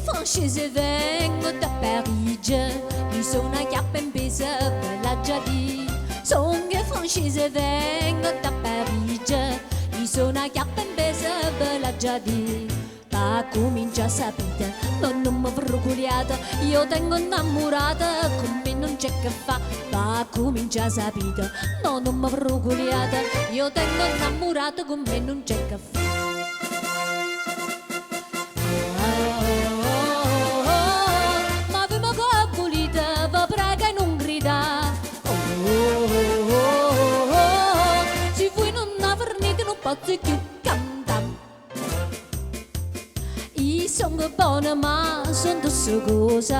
francese vengo da Parigi, mi sono una chiappa in pesa, ve l'ha già di. Sono francese vengo da Parigi, mi sono una chiappa in pesa, ve l'ha già di. Ma comincia a sapere, non mi vergognata, io tengo innamorata, con me non c'è che fa. Ma comincia a sapere, non mi vergognata, io tengo innamorata, con me non c'è che fa. Ma vi mi volete, vi prego e non grida. Se voi non avete non posso più cantare. Io sono buona ma sono tutte cose,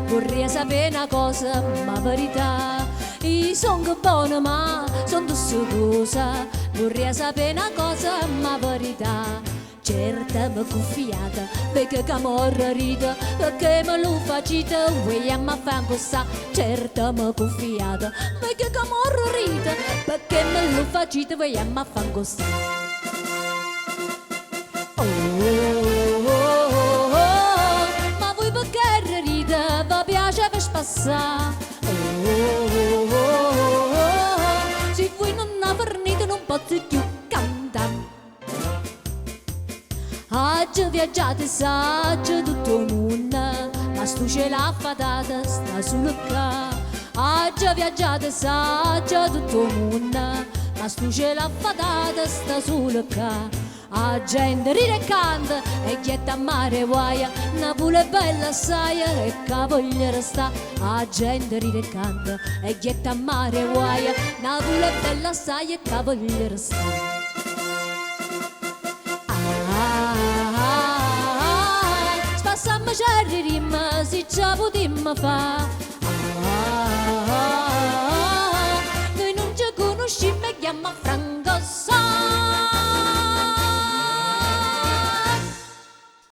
vorrei sapere una cosa, ma verità. Io sono buona ma sono tutte cose, vorrei sapere una cosa, ma verità. Certa mi confiata, perché che morra ride, perché me lo facite, vogliamo a fare così. Certa mi confiata, perché che morra ride, perché me lo facite, vogliamo a fare così. Ma voi perché ride, vi piace per spassare? Se voi non avete non posso più cantare. Oggi viaggiate saggi tutto il mondo, ma stu ce l'ha fatata sta sul ca. Oggi viaggiate saggi tutto il mondo, ma stu ce l'ha fatata sta sul ca. La gente ride e canta e chietta a mare guaia, Napoli è bella assai e che voglia resta. La gente ride e canta e chietta a mare guaia, Napoli è bella assai e che voglia resta. Spassammi certi rimma, se ce la potremmo fa. Noi non ci conosciamo e chiamo Franco Sa.